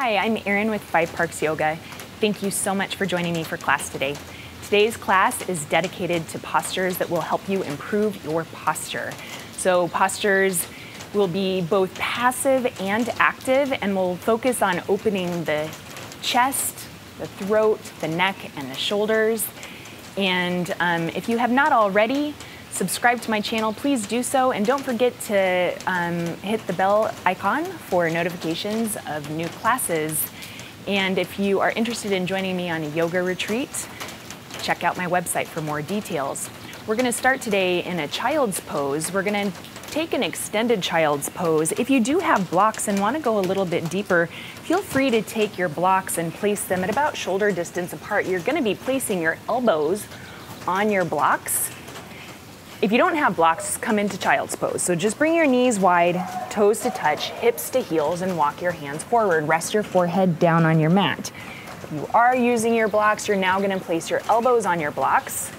Hi, I'm Erin with 5 Parks Yoga. Thank you so much for joining me for class today. Today's class is dedicated to postures that will help you improve your posture. So postures will be both passive and active, and will focus on opening the chest, the throat, the neck, and the shoulders. And if you have not already, subscribe to my channel, please do so, and don't forget to hit the bell icon for notifications of new classes. And if you are interested in joining me on a yoga retreat, check out my website for more details. We're going to start today in a child's pose. We're going to take an extended child's pose. If you do have blocks and want to go a little bit deeper, feel free to take your blocks and place them at about shoulder distance apart. You're going to be placing your elbows on your blocks. If you don't have blocks, come into child's pose. So just bring your knees wide, toes to touch, hips to heels, and walk your hands forward. Rest your forehead down on your mat. If you are using your blocks, you're now going to place your elbows on your blocks.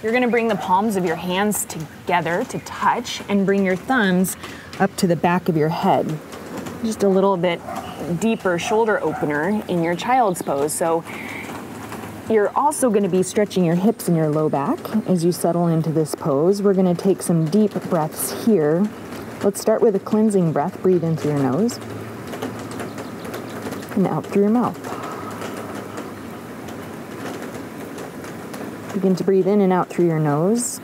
You're going to bring the palms of your hands together to touch and bring your thumbs up to the back of your head. Just a little bit deeper shoulder opener in your child's pose. So you're also going to be stretching your hips and your low back as you settle into this pose. We're going to take some deep breaths here. Let's start with a cleansing breath. Breathe in through your nose and out through your mouth. Begin to breathe in and out through your nose.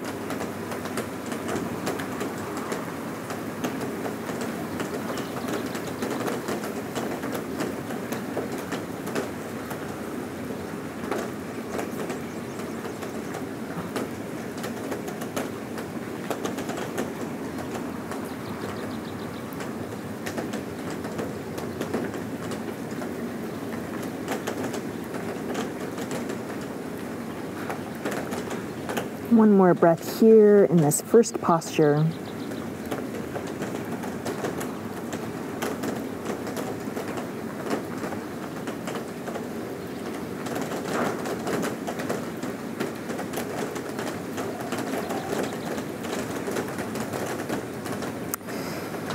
One more breath here in this first posture.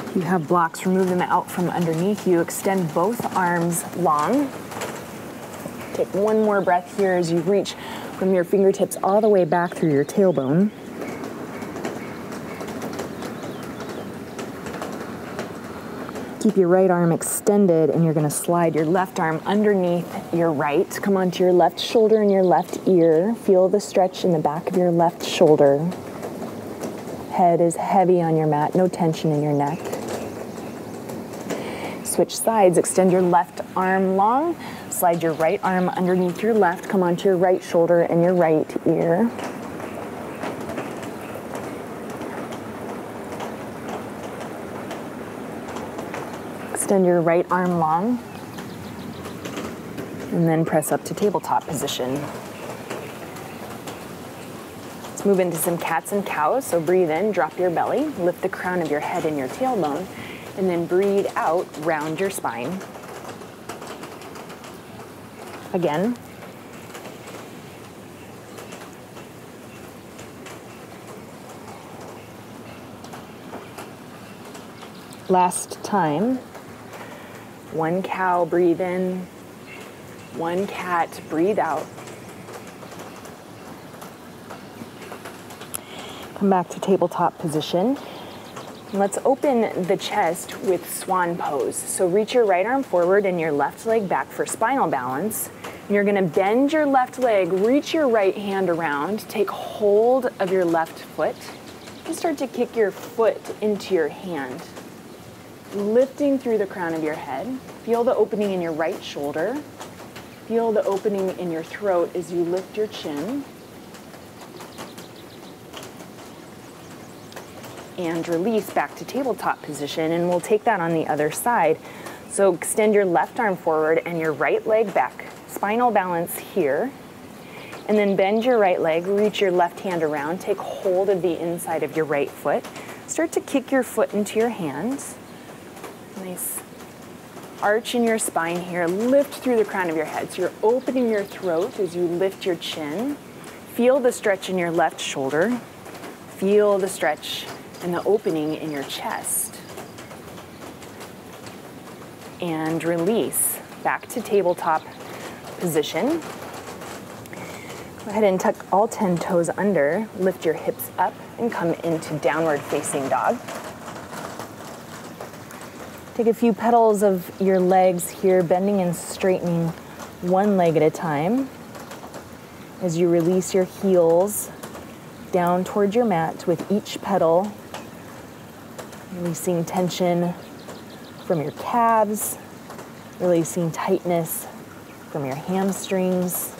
If you have blocks, remove them out from underneath you. Extend both arms long. Take one more breath here as you reach from your fingertips all the way back through your tailbone. Keep your right arm extended, and you're going to slide your left arm underneath your right. Come onto your left shoulder and your left ear. Feel the stretch in the back of your left shoulder. Head is heavy on your mat, no tension in your neck. Switch sides, extend your left arm long. Slide your right arm underneath your left. Come onto your right shoulder and your right ear. Extend your right arm long. And then press up to tabletop position. Let's move into some cats and cows. So breathe in, drop your belly, lift the crown of your head and your tailbone, and then breathe out, round your spine. Again. Last time. One cow, breathe in. One cat, breathe out. Come back to tabletop position. Let's open the chest with Swan Pose. So reach your right arm forward and your left leg back for spinal balance. You're going to bend your left leg, reach your right hand around, take hold of your left foot, and start to kick your foot into your hand. Lifting through the crown of your head. Feel the opening in your right shoulder. Feel the opening in your throat as you lift your chin. And release back to tabletop position, and we'll take that on the other side. So extend your left arm forward and your right leg back. Spinal balance here. And then bend your right leg, reach your left hand around, take hold of the inside of your right foot. Start to kick your foot into your hands. Nice arch in your spine here. Lift through the crown of your head. So you're opening your throat as you lift your chin. Feel the stretch in your left shoulder. Feel the stretch and the opening in your chest. and release. Back to tabletop position. Go ahead and tuck all 10 toes under, lift your hips up, and come into downward facing dog. Take a few petals of your legs here, bending and straightening one leg at a time. As you release your heels down toward your mat with each petal, releasing tension from your calves, releasing tightness from your hamstrings.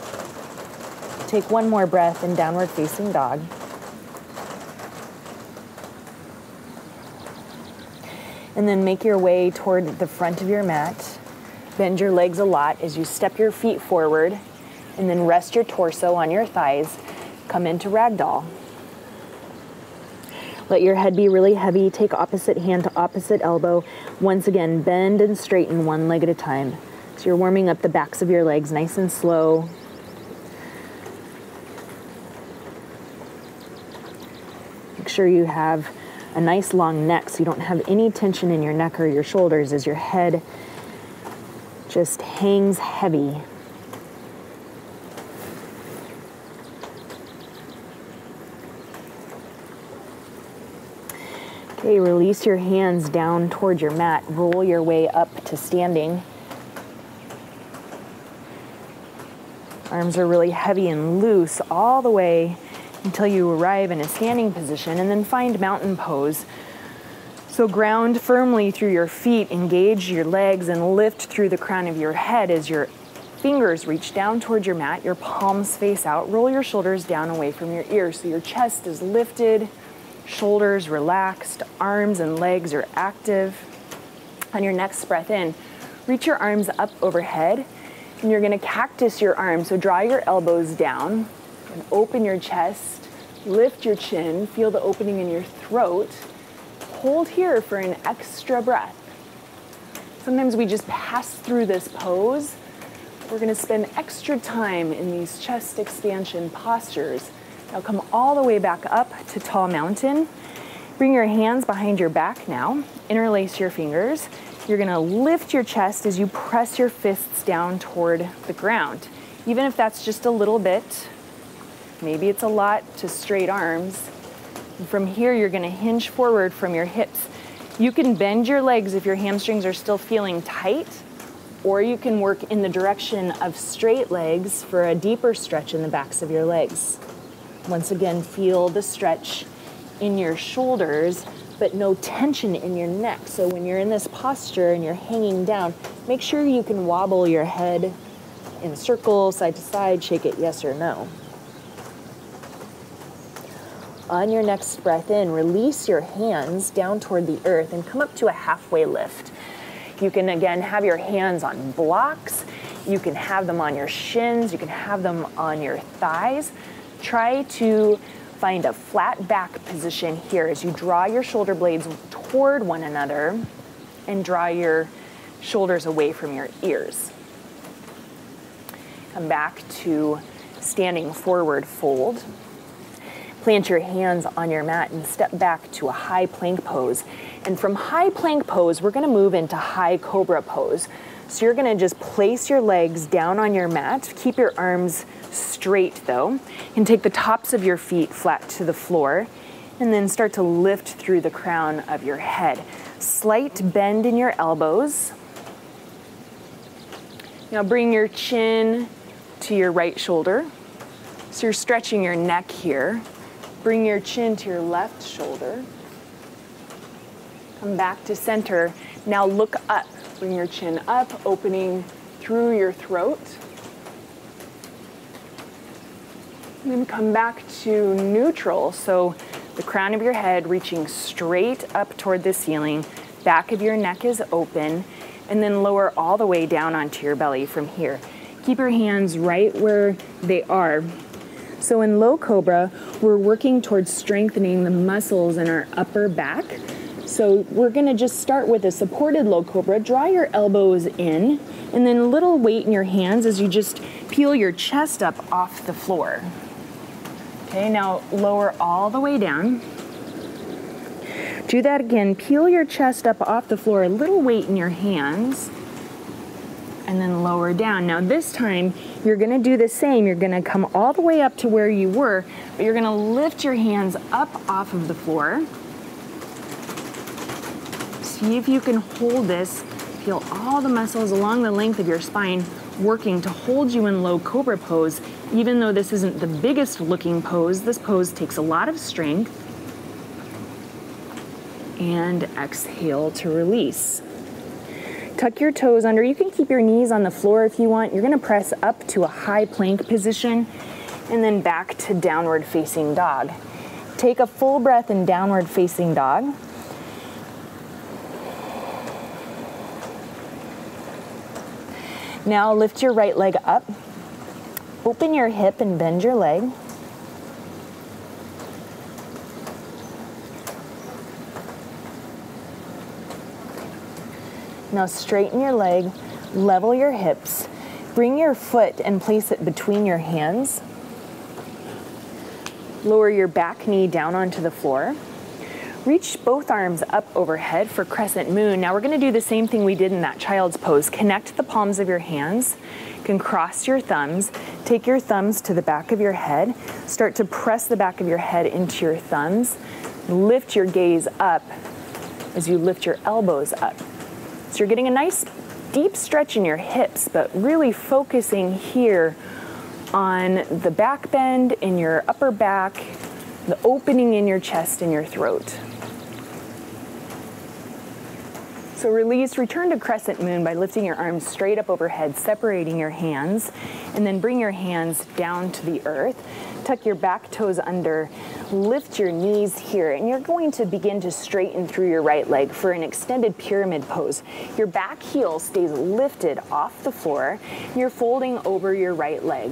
Take one more breath in downward facing dog. And then make your way toward the front of your mat. Bend your legs a lot as you step your feet forward, and then rest your torso on your thighs. Come into ragdoll. Let your head be really heavy. Take opposite hand to opposite elbow. Once again, bend and straighten one leg at a time. So you're warming up the backs of your legs nice and slow. Make sure you have a nice long neck so you don't have any tension in your neck or your shoulders as your head just hangs heavy. Okay, release your hands down toward your mat. Roll your way up to standing. Arms are really heavy and loose all the way until you arrive in a standing position, and then find mountain pose. So ground firmly through your feet, engage your legs, and lift through the crown of your head as your fingers reach down toward your mat, your palms face out. Roll your shoulders down away from your ears so your chest is lifted, shoulders relaxed, arms and legs are active. On your next breath in, reach your arms up overhead, and you're gonna cactus your arms. So draw your elbows down and open your chest, lift your chin, feel the opening in your throat. Hold here for an extra breath. Sometimes we just pass through this pose. We're gonna spend extra time in these chest expansion postures. Now come all the way back up to tall mountain. Bring your hands behind your back now. Interlace your fingers. You're gonna lift your chest as you press your fists down toward the ground. Even if that's just a little bit, maybe it's a lot to straight arms. And from here, you're gonna hinge forward from your hips. You can bend your legs if your hamstrings are still feeling tight, or you can work in the direction of straight legs for a deeper stretch in the backs of your legs. Once again, feel the stretch in your shoulders, but no tension in your neck. So when you're in this posture and you're hanging down, make sure you can wobble your head in circles, side to side, shake it yes or no. On your next breath in, release your hands down toward the earth and come up to a halfway lift. You can again have your hands on blocks. You can have them on your shins. You can have them on your thighs. Try to find a flat back position here as you draw your shoulder blades toward one another and draw your shoulders away from your ears. Come back to standing forward fold. Plant your hands on your mat and step back to a high plank pose. And from high plank pose, we're gonna move into high Cobra pose. So you're gonna just place your legs down on your mat. Keep your arms straight though, and take the tops of your feet flat to the floor, and then start to lift through the crown of your head. Slight bend in your elbows. Now bring your chin to your right shoulder. So you're stretching your neck here. Bring your chin to your left shoulder. Come back to center. Now look up. Bring your chin up, opening through your throat. And then come back to neutral. So the crown of your head reaching straight up toward the ceiling. Back of your neck is open. And then lower all the way down onto your belly from here. Keep your hands right where they are. So in low Cobra, we're working towards strengthening the muscles in our upper back. So we're gonna just start with a supported low Cobra. Draw your elbows in, and then a little weight in your hands as you just peel your chest up off the floor. Okay, now lower all the way down. Do that again. Peel your chest up off the floor, a little weight in your hands. and then lower down. Now this time, you're gonna do the same. You're gonna come all the way up to where you were, but you're gonna lift your hands up off of the floor. See if you can hold this. Feel all the muscles along the length of your spine working to hold you in low Cobra pose. Even though this isn't the biggest looking pose, this pose takes a lot of strength. And exhale to release. Tuck your toes under. You can keep your knees on the floor if you want. You're gonna press up to a high plank position and then back to downward facing dog. Take a full breath in downward facing dog. Now lift your right leg up. Open your hip and bend your leg. Now straighten your leg, level your hips. Bring your foot and place it between your hands. Lower your back knee down onto the floor. Reach both arms up overhead for Crescent Moon. Now we're gonna do the same thing we did in that child's pose. Connect the palms of your hands. You can cross your thumbs. Take your thumbs to the back of your head. Start to press the back of your head into your thumbs. Lift your gaze up as you lift your elbows up. So you're getting a nice deep stretch in your hips, but really focusing here on the back bend in your upper back, the opening in your chest and your throat. So release, return to Crescent Moon by lifting your arms straight up overhead, separating your hands, and then bring your hands down to the earth. Tuck your back toes under, lift your knees here, and you're going to begin to straighten through your right leg for an extended pyramid pose. Your back heel stays lifted off the floor, and you're folding over your right leg.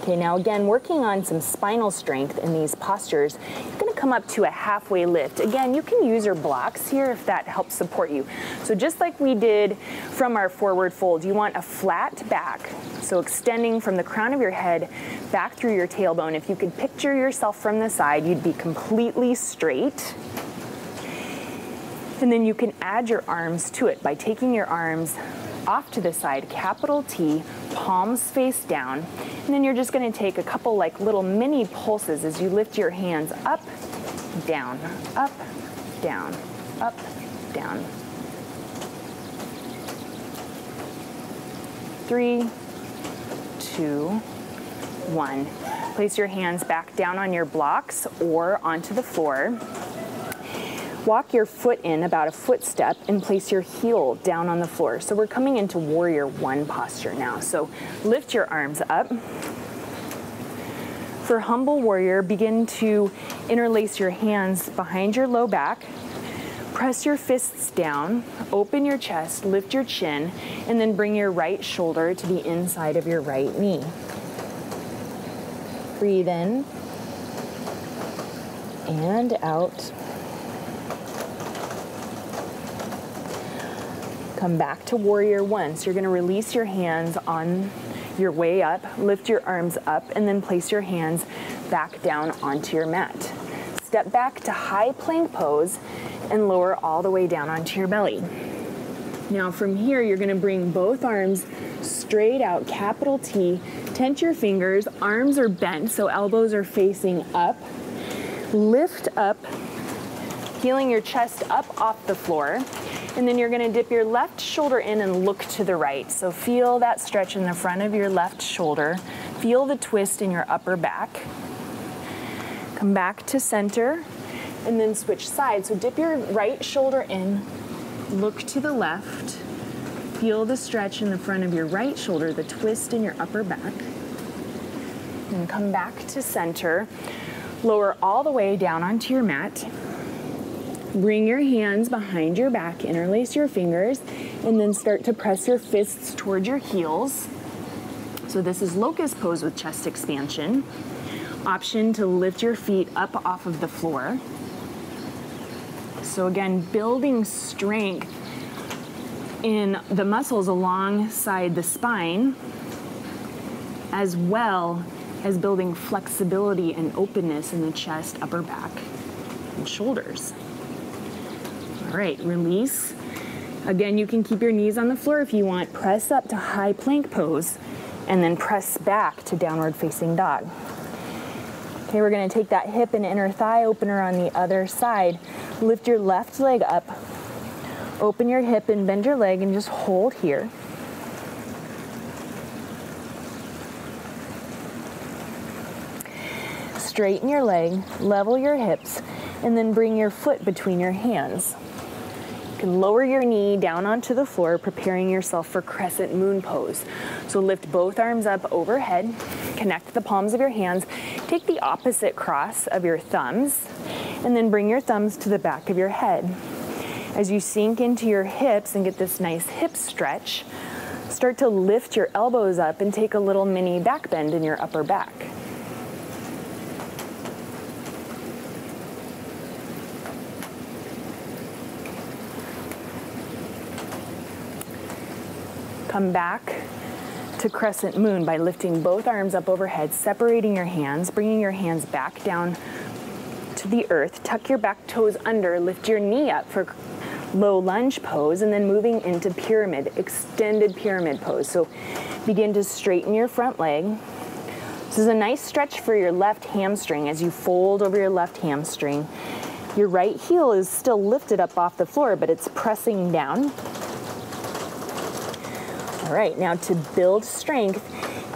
Okay, now again, working on some spinal strength in these postures, you're gonna come up to a halfway lift. Again, you can use your blocks here if that helps support you. So just like we did from our forward fold, you want a flat back. So extending from the crown of your head back through your tailbone. If you could picture yourself from the side, you'd be completely straight. And then you can add your arms to it by taking your arms off to the side, capital T, palms face down, and then you're just gonna take a couple like little mini pulses as you lift your hands up, down, up, down, up, down. 3, 2, 1. Place your hands back down on your blocks or onto the floor. Walk your foot in about a footstep and place your heel down on the floor. So we're coming into Warrior One posture now. So lift your arms up. For Humble Warrior, begin to interlace your hands behind your low back. Press your fists down, open your chest, lift your chin, and then bring your right shoulder to the inside of your right knee. Breathe in and out. Come back to Warrior One. So you're gonna release your hands on your way up, lift your arms up, and then place your hands back down onto your mat. Step back to high plank pose and lower all the way down onto your belly. Now from here, you're gonna bring both arms straight out, capital T, tent your fingers, arms are bent, so elbows are facing up. Lift up, feeling your chest up off the floor. And then you're gonna dip your left shoulder in and look to the right. So feel that stretch in the front of your left shoulder. Feel the twist in your upper back. Come back to center and then switch sides. So dip your right shoulder in, look to the left. Feel the stretch in the front of your right shoulder, the twist in your upper back. And come back to center. Lower all the way down onto your mat. Bring your hands behind your back, interlace your fingers, and then start to press your fists toward your heels. So this is Locust Pose with chest expansion. Option to lift your feet up off of the floor. So again, building strength in the muscles alongside the spine, as well as building flexibility and openness in the chest, upper back, and shoulders. All right, release. Again, you can keep your knees on the floor if you want. Press up to high plank pose and then press back to downward facing dog. Okay, we're gonna take that hip and inner thigh opener on the other side. Lift your left leg up, open your hip and bend your leg and just hold here. Straighten your leg, level your hips, and then bring your foot between your hands. You can lower your knee down onto the floor, preparing yourself for Crescent Moon pose. So lift both arms up overhead, connect the palms of your hands, take the opposite cross of your thumbs, and then bring your thumbs to the back of your head. As you sink into your hips and get this nice hip stretch, start to lift your elbows up and take a little mini back bend in your upper back. Come back to Crescent Moon by lifting both arms up overhead, separating your hands, bringing your hands back down to the earth. Tuck your back toes under, lift your knee up for low lunge pose, and then moving into pyramid, extended pyramid pose. So begin to straighten your front leg. This is a nice stretch for your left hamstring as you fold over your left hamstring. Your right heel is still lifted up off the floor, but it's pressing down. All right, now to build strength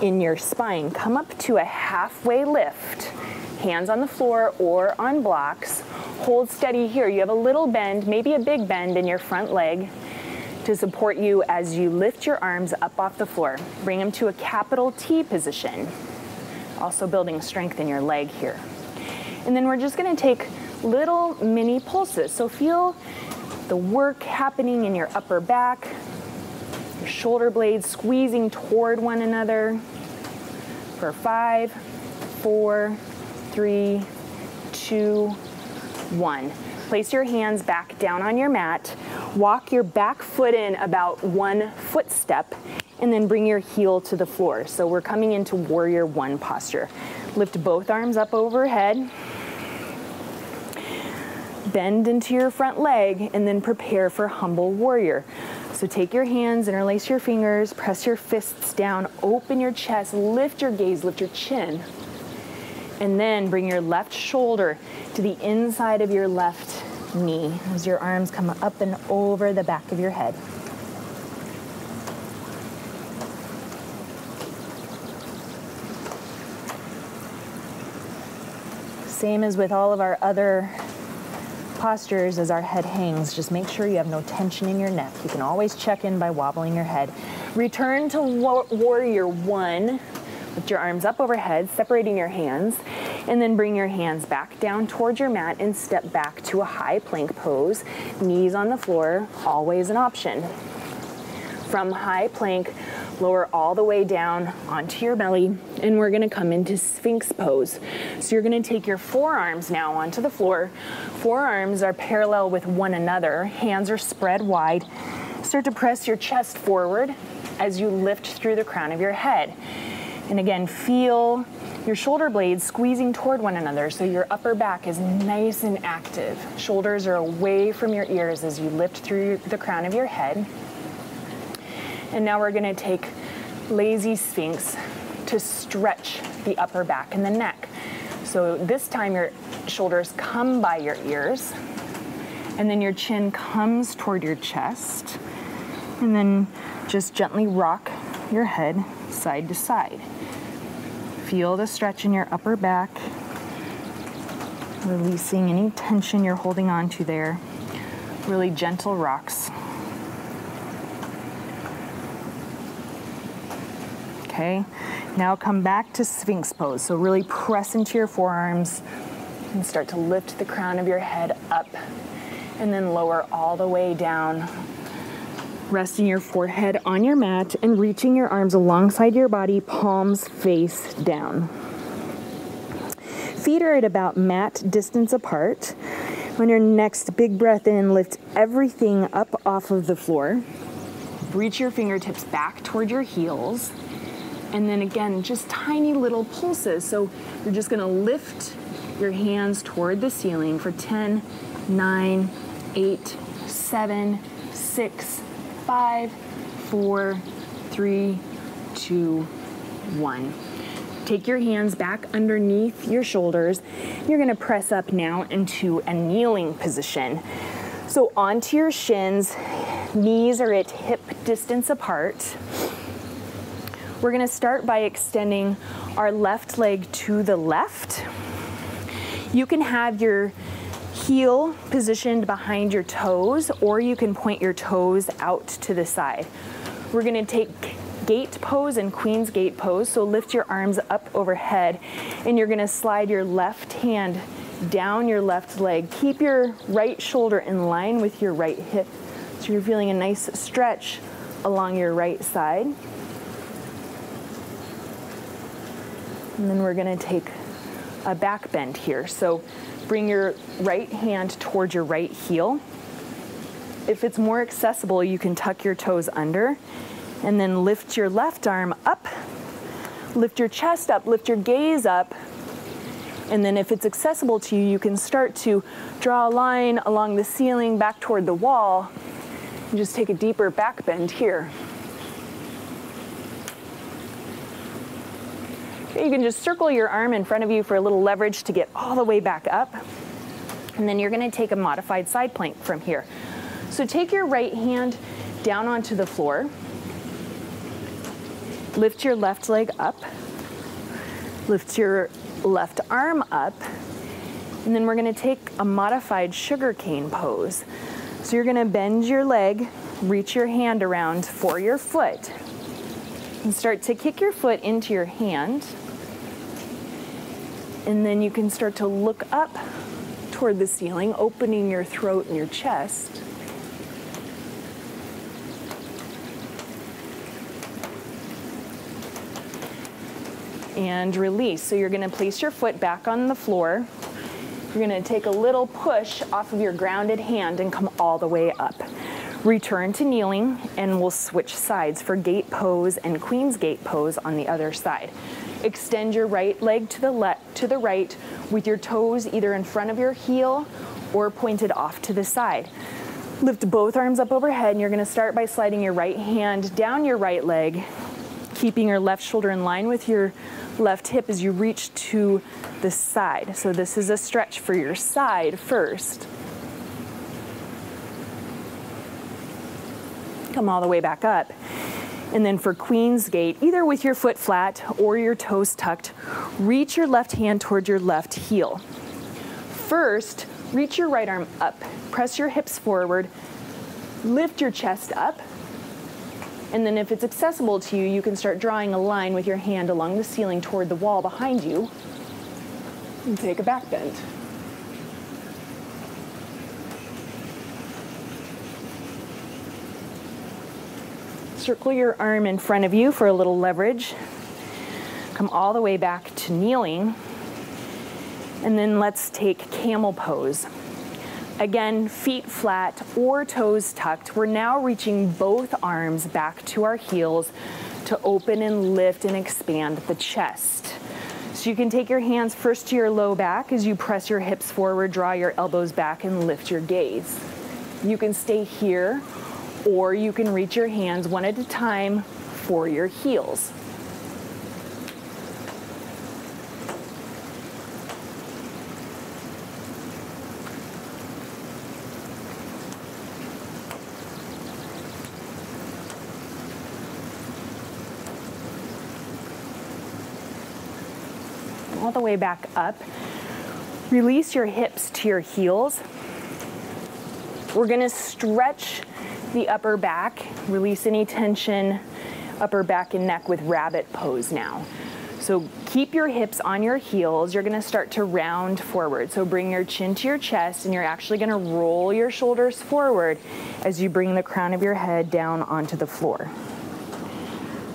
in your spine, come up to a halfway lift, hands on the floor or on blocks. Hold steady here. You have a little bend, maybe a big bend in your front leg to support you as you lift your arms up off the floor. Bring them to a capital T position. Also building strength in your leg here. And then we're just gonna take little mini pulses. So feel the work happening in your upper back, your shoulder blades squeezing toward one another for 5, 4, 3, 2, 1. Place your hands back down on your mat. Walk your back foot in about 1 footstep and then bring your heel to the floor. So we're coming into Warrior One posture. Lift both arms up overhead. Bend into your front leg and then prepare for Humble Warrior. So take your hands, interlace your fingers, press your fists down, open your chest, lift your gaze, lift your chin. And then bring your left shoulder to the inside of your left knee as your arms come up and over the back of your head. Same as with all of our other postures as our head hangs. Just make sure you have no tension in your neck. You can always check in by wobbling your head. Return to Warrior One. Lift your arms up overhead, separating your hands, and then bring your hands back down towards your mat and step back to a high plank pose. Knees on the floor, always an option. From high plank, lower all the way down onto your belly, and we're gonna come into Sphinx Pose. So you're gonna take your forearms now onto the floor. Forearms are parallel with one another. Hands are spread wide. Start to press your chest forward as you lift through the crown of your head. And again, feel your shoulder blades squeezing toward one another so your upper back is nice and active. Shoulders are away from your ears as you lift through the crown of your head. And now we're gonna take Lazy Sphinx to stretch the upper back and the neck. So this time your shoulders come by your ears, and then your chin comes toward your chest, and then just gently rock your head side to side. Feel the stretch in your upper back, releasing any tension you're holding on to there. Really gentle rocks. Okay, now come back to Sphinx Pose. So really press into your forearms and start to lift the crown of your head up and then lower all the way down. Resting your forehead on your mat and reaching your arms alongside your body, palms face down. Feet are at about mat distance apart. On your next big breath in, lift everything up off of the floor. Reach your fingertips back toward your heels. And then again, just tiny little pulses. So you're just gonna lift your hands toward the ceiling for 10, 9, 8, 7, 6, 5, 4, 3, 2, 1. Take your hands back underneath your shoulders. You're gonna press up now into a kneeling position. So onto your shins, knees are at hip distance apart. We're gonna start by extending our left leg to the left. You can have your heel positioned behind your toes, or you can point your toes out to the side. We're gonna take Gate pose and Queensgate pose, so lift your arms up overhead, and you're gonna slide your left hand down your left leg. Keep your right shoulder in line with your right hip, so you're feeling a nice stretch along your right side. And then we're gonna take a back bend here. So bring your right hand towards your right heel. If it's more accessible, you can tuck your toes under, and then lift your left arm up, lift your chest up, lift your gaze up, and then if it's accessible to you, you can start to draw a line along the ceiling back toward the wall, and just take a deeper back bend here. Okay, you can just circle your arm in front of you for a little leverage to get all the way back up, and then you're gonna take a modified side plank from here. So take your right hand down onto the floor, lift your left leg up, lift your left arm up, and then we're gonna take a modified sugarcane pose. So you're gonna bend your leg, reach your hand around for your foot, and start to kick your foot into your hand. And then you can start to look up toward the ceiling, opening your throat and your chest. And release. So you're gonna place your foot back on the floor. You're gonna take a little push off of your grounded hand and come all the way up. Return to kneeling, and we'll switch sides for Gate pose and Queensgate pose on the other side. Extend your right leg to the right with your toes either in front of your heel or pointed off to the side. Lift both arms up overhead, and you're gonna start by sliding your right hand down your right leg, keeping your left shoulder in line with your left hip as you reach to the side. So this is a stretch for your side first. Come all the way back up. And then for Queensgate, either with your foot flat or your toes tucked, reach your left hand towards your left heel. First, reach your right arm up, press your hips forward, lift your chest up, and then if it's accessible to you, you can start drawing a line with your hand along the ceiling toward the wall behind you, and take a back bend. Circle your arm in front of you for a little leverage. Come all the way back to kneeling. And then let's take Camel Pose. Again, feet flat or toes tucked. We're now reaching both arms back to our heels to open and lift and expand the chest. So you can take your hands first to your low back as you press your hips forward, draw your elbows back, and lift your gaze. You can stay here, or you can reach your hands one at a time for your heels. All the way back up. Release your hips to your heels. We're gonna stretch the upper back, release any tension, upper back and neck with rabbit pose now. So keep your hips on your heels. You're gonna start to round forward. So bring your chin to your chest, and you're actually gonna roll your shoulders forward as you bring the crown of your head down onto the floor.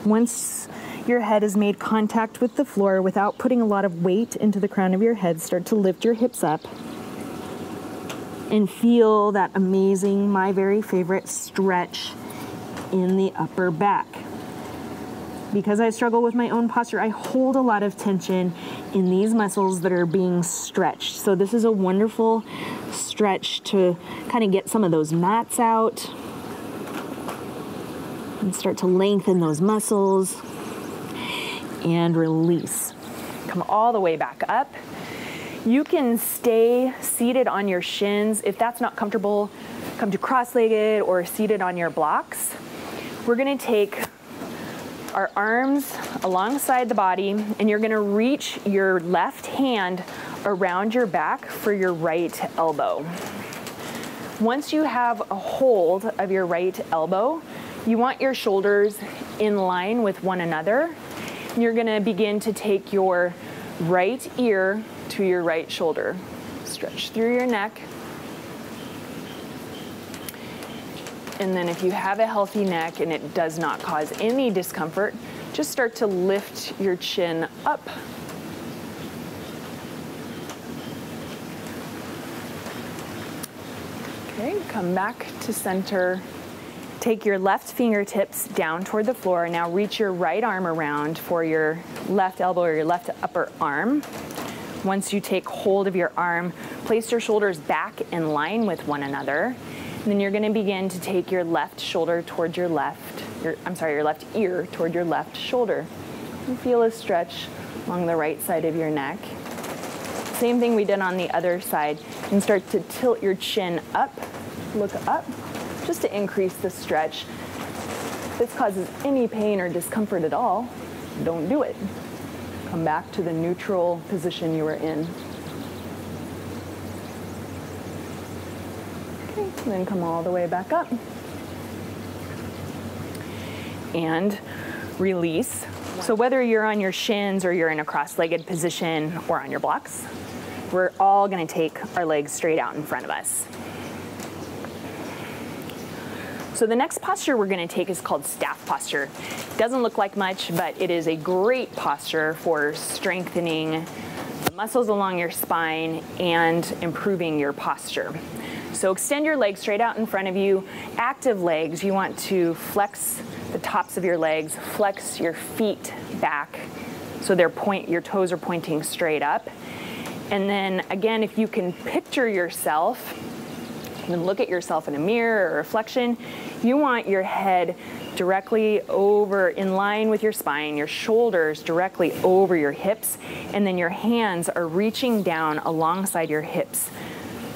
Once your head has made contact with the floor without putting a lot of weight into the crown of your head, start to lift your hips up and feel that amazing, my very favorite, stretch in the upper back. Because I struggle with my own posture, I hold a lot of tension in these muscles that are being stretched. So this is a wonderful stretch to kind of get some of those knots out. And start to lengthen those muscles. And release. Come all the way back up. You can stay seated on your shins. If that's not comfortable, come to cross-legged or seated on your blocks. We're gonna take our arms alongside the body, and you're gonna reach your left hand around your back for your right elbow. Once you have a hold of your right elbow, you want your shoulders in line with one another. And you're gonna begin to take your right ear to your right shoulder. Stretch through your neck. And then if you have a healthy neck and it does not cause any discomfort, just start to lift your chin up. Okay, come back to center. Take your left fingertips down toward the floor. Now reach your right arm around for your left elbow or your left upper arm. Once you take hold of your arm, place your shoulders back in line with one another. And then you're going to begin to take your left shoulder toward your left, your left ear toward your left shoulder. And feel a stretch along the right side of your neck. Same thing we did on the other side. And start to tilt your chin up, look up, just to increase the stretch. If this causes any pain or discomfort at all, don't do it. Come back to the neutral position you were in. Okay, and then come all the way back up. And release. So whether you're on your shins or you're in a cross-legged position or on your blocks, we're all gonna take our legs straight out in front of us. So the next posture we're gonna take is called staff posture. Doesn't look like much, but it is a great posture for strengthening the muscles along your spine and improving your posture. So extend your legs straight out in front of you. Active legs, you want to flex the tops of your legs, flex your feet back so your toes are pointing straight up. And then again, if you can picture yourself, and look at yourself in a mirror or reflection, you want your head directly over in line with your spine, your shoulders directly over your hips, and then your hands are reaching down alongside your hips,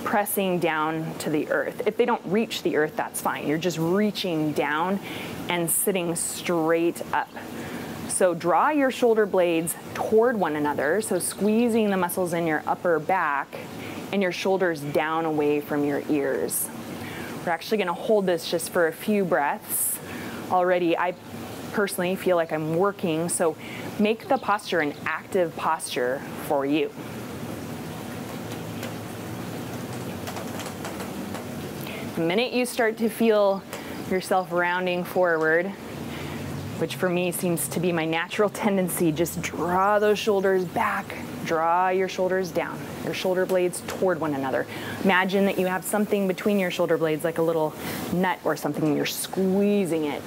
pressing down to the earth. If they don't reach the earth, that's fine. You're just reaching down and sitting straight up. So draw your shoulder blades toward one another, so squeezing the muscles in your upper back and your shoulders down away from your ears. We're actually gonna hold this just for a few breaths. Already, I personally feel like I'm working, so make the posture an active posture for you. The minute you start to feel yourself rounding forward, which for me seems to be my natural tendency, just draw those shoulders back, draw your shoulders down, your shoulder blades toward one another. Imagine that you have something between your shoulder blades, like a little nut or something, and you're squeezing it.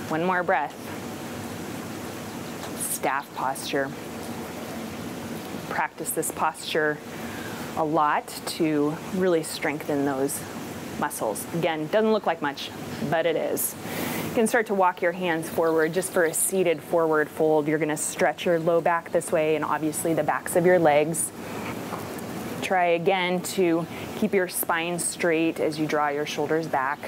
One more breath. Staff posture. Practice this posture a lot to really strengthen those muscles. Again, doesn't look like much, but it is. You can start to walk your hands forward just for a seated forward fold. You're gonna stretch your low back this way and obviously the backs of your legs. Try again to keep your spine straight as you draw your shoulders back.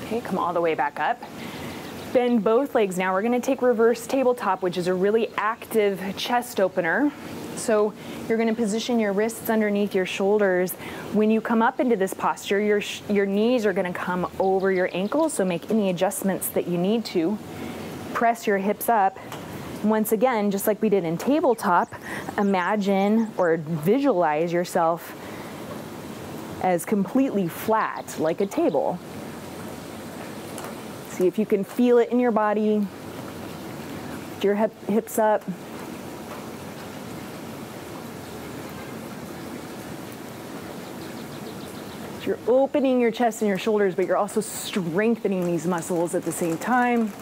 Okay, come all the way back up. Bend both legs now. We're gonna take reverse tabletop, which is a really active chest opener. So you're gonna position your wrists underneath your shoulders. When you come up into this posture, your knees are gonna come over your ankles, so make any adjustments that you need to. Press your hips up. Once again, just like we did in tabletop, imagine or visualize yourself as completely flat, like a table. See if you can feel it in your body. Lift your hips up. So you're opening your chest and your shoulders, but you're also strengthening these muscles at the same time.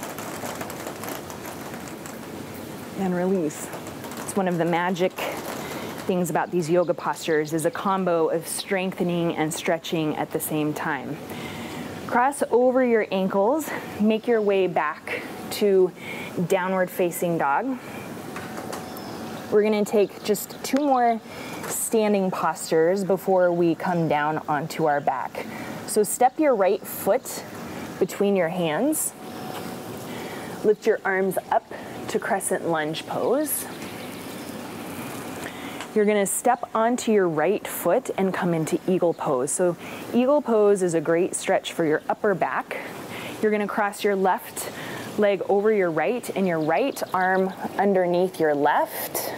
And release. It's one of the magic things about these yoga postures is a combo of strengthening and stretching at the same time. Cross over your ankles, make your way back to downward facing dog. We're gonna take just 2 more standing postures before we come down onto our back. So step your right foot between your hands. Lift your arms up to Crescent Lunge Pose. You're gonna step onto your right foot and come into Eagle Pose. So Eagle Pose is a great stretch for your upper back. You're gonna cross your left leg over your right and your right arm underneath your left.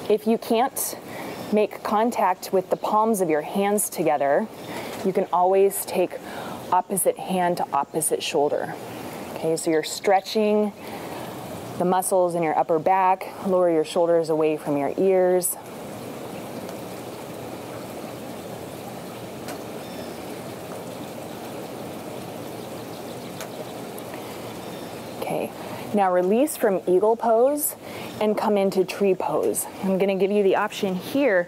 If you can't make contact with the palms of your hands together, you can always take opposite hand to opposite shoulder. Okay, so you're stretching the muscles in your upper back, lower your shoulders away from your ears. Okay, now release from Eagle Pose and come into Tree Pose. I'm gonna give you the option here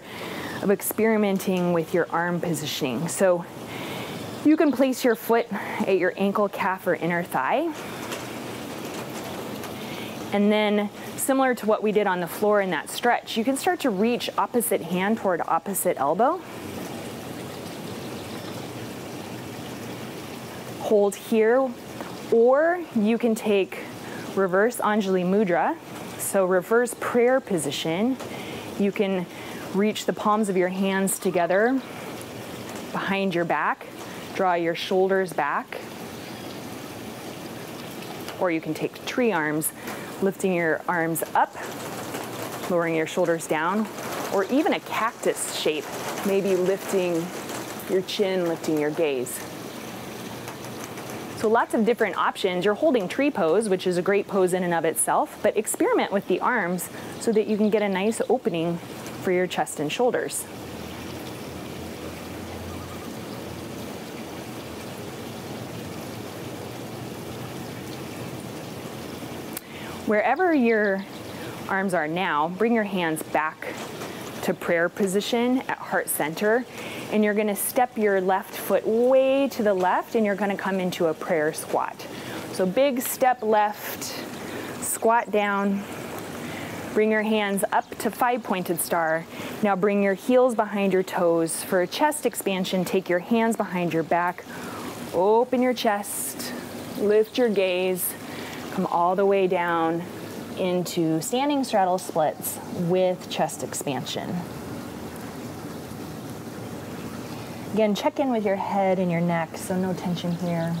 of experimenting with your arm positioning. So you can place your foot at your ankle, calf, or inner thigh. And then, similar to what we did on the floor in that stretch, you can start to reach opposite hand toward opposite elbow. Hold here, or you can take reverse Anjali Mudra. So reverse prayer position. You can reach the palms of your hands together behind your back, draw your shoulders back, or you can take tree arms, lifting your arms up, lowering your shoulders down, or even a cactus shape, maybe lifting your chin, lifting your gaze. So lots of different options. You're holding tree pose, which is a great pose in and of itself, but experiment with the arms so that you can get a nice opening for your chest and shoulders. Wherever your arms are now, bring your hands back to prayer position at heart center, and you're gonna step your left foot way to the left, and you're gonna come into a prayer squat. So big step left, squat down, bring your hands up to 5-pointed star. Now bring your heels behind your toes. For a chest expansion, take your hands behind your back, open your chest, lift your gaze, come all the way down into standing straddle splits with chest expansion. Again, check in with your head and your neck, so no tension here.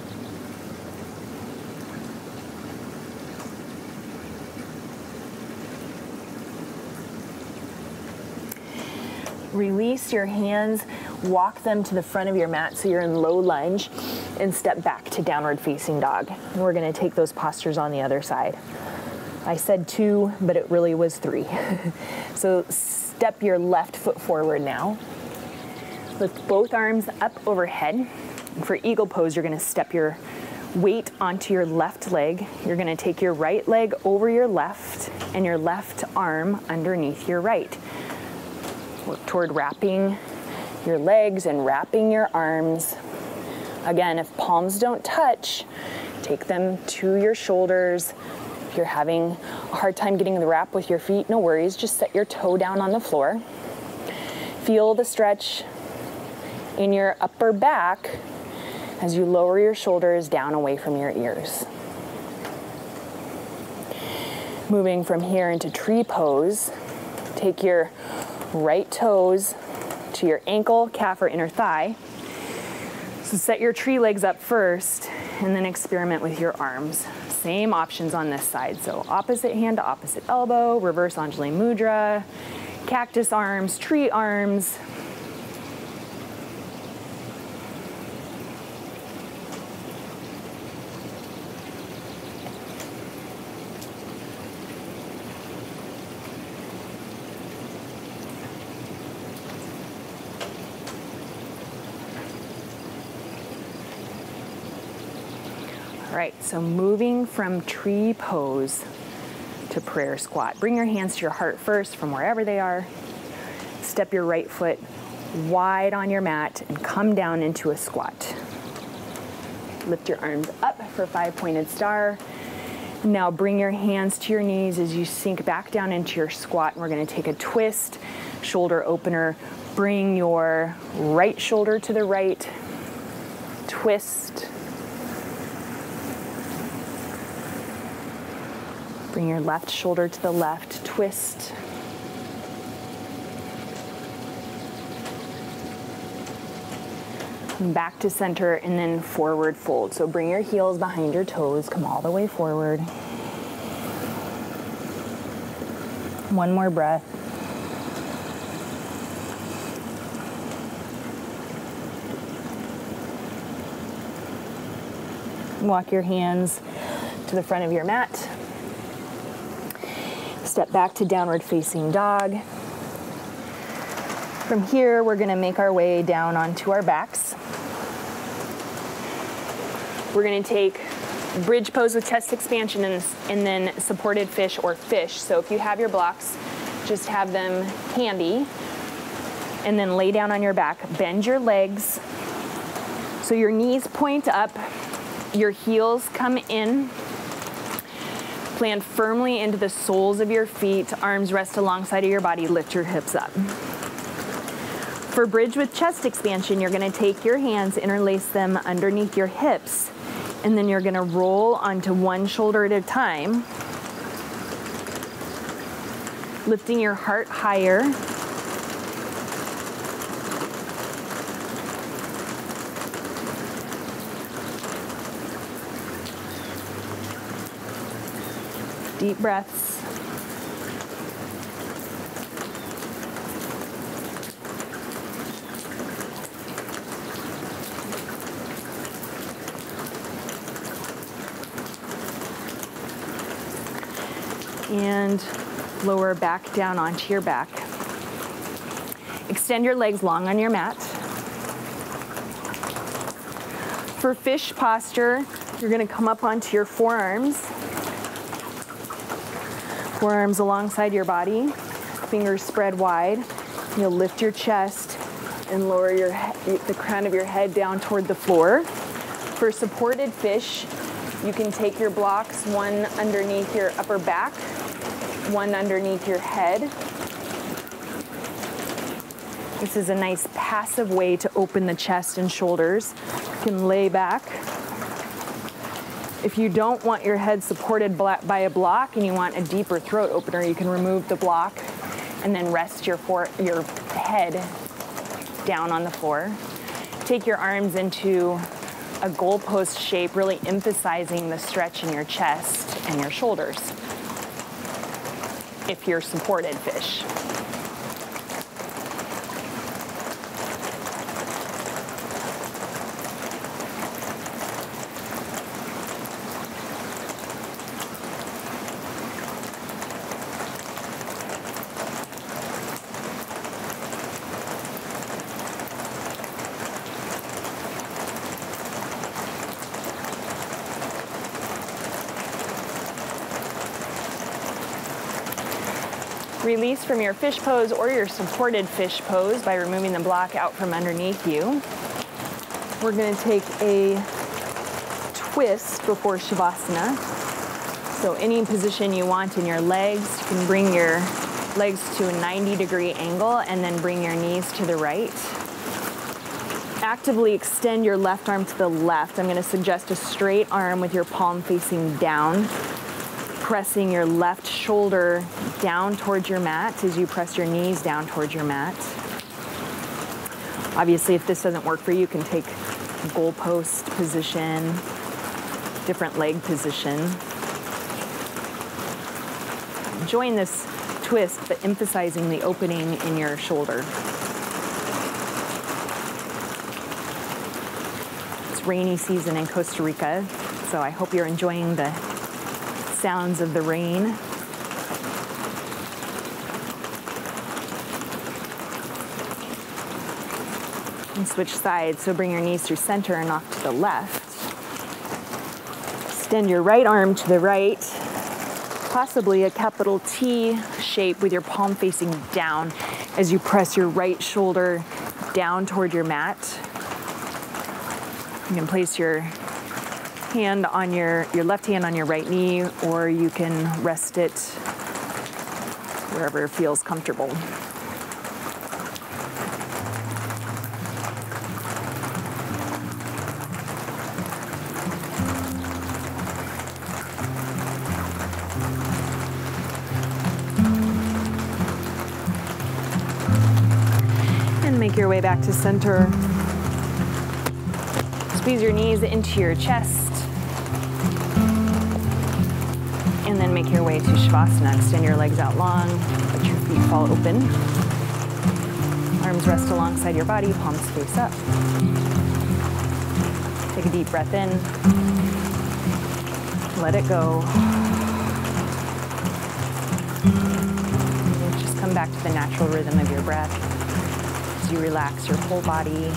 Release your hands, walk them to the front of your mat so you're in low lunge, and step back to downward facing dog. And we're gonna take those postures on the other side. I said 2, but it really was 3. So step your left foot forward now. Lift both arms up overhead. And for Eagle Pose, you're gonna step your weight onto your left leg. You're gonna take your right leg over your left and your left arm underneath your right. Work toward wrapping your legs and wrapping your arms. Again, if palms don't touch, take them to your shoulders. If you're having a hard time getting the wrap with your feet, no worries, just set your toe down on the floor. Feel the stretch in your upper back as you lower your shoulders down away from your ears. Moving from here into tree pose, take your right toes to your ankle, calf, or inner thigh. So set your tree legs up first and then experiment with your arms. Same options on this side. So opposite hand to opposite elbow, reverse Anjali Mudra, cactus arms, tree arms. All right, so moving from tree pose to prayer squat. Bring your hands to your heart first from wherever they are. Step your right foot wide on your mat and come down into a squat. Lift your arms up for 5-pointed star. Now bring your hands to your knees as you sink back down into your squat. And we're going to take a twist, shoulder opener. Bring your right shoulder to the right. Twist. Bring your left shoulder to the left. Twist. Back to center and then forward fold. So bring your heels behind your toes, come all the way forward. One more breath. Walk your hands to the front of your mat. Step back to downward facing dog. From here, we're gonna make our way down onto our backs. We're gonna take bridge pose with chest expansion and then supported fish or fish. So if you have your blocks, just have them handy. And then lay down on your back, bend your legs. So your knees point up, your heels come in. Plant firmly into the soles of your feet, arms rest alongside of your body, lift your hips up. For bridge with chest expansion, you're gonna take your hands, interlace them underneath your hips, and then you're gonna roll onto one shoulder at a time, lifting your heart higher. Deep breaths. And lower back down onto your back. Extend your legs long on your mat. For fish posture, you're gonna come up onto your forearms. Forearms alongside your body, fingers spread wide. You'll lift your chest and lower the crown of your head down toward the floor. For supported fish, you can take your blocks, one underneath your upper back, one underneath your head. This is a nice passive way to open the chest and shoulders. You can lay back. If you don't want your head supported by a block and you want a deeper throat opener, you can remove the block and then rest your head down on the floor. Take your arms into a goalpost shape, really emphasizing the stretch in your chest and your shoulders if you're supported fish. Release from your fish pose or your supported fish pose by removing the block out from underneath you. We're going to take a twist before Shavasana. So any position you want in your legs, you can bring your legs to a 90-degree angle and then bring your knees to the right. Actively extend your left arm to the left. I'm going to suggest a straight arm with your palm facing down. Pressing your left shoulder down towards your mat as you press your knees down towards your mat. Obviously, if this doesn't work for you, you can take goalpost position, different leg position. Enjoying this twist, but emphasizing the opening in your shoulder. It's rainy season in Costa Rica, so I hope you're enjoying the sounds of the rain. And switch sides, so bring your knees through center and off to the left. Extend your right arm to the right, possibly a capital T shape with your palm facing down as you press your right shoulder down toward your mat. You can place your hand on your left hand on your right knee, or you can rest it wherever feels comfortable. Make your way back to center. Squeeze your knees into your chest. And then make your way to Shavasana. Extend your legs out long. Let your feet fall open. Arms rest alongside your body. Palms face up. Take a deep breath in. Let it go. And just come back to the natural rhythm of your breath. You relax your whole body.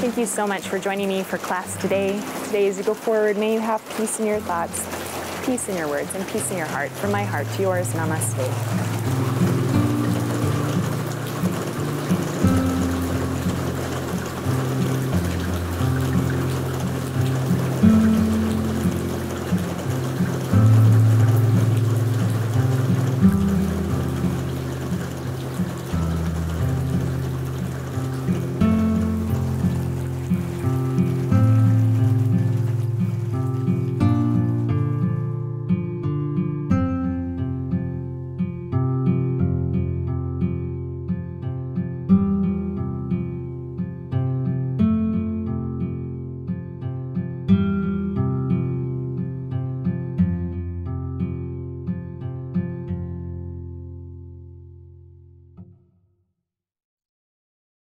Thank you so much for joining me for class today. Today, as you go forward, may you have peace in your thoughts, peace in your words, and peace in your heart. From my heart to yours, namaste.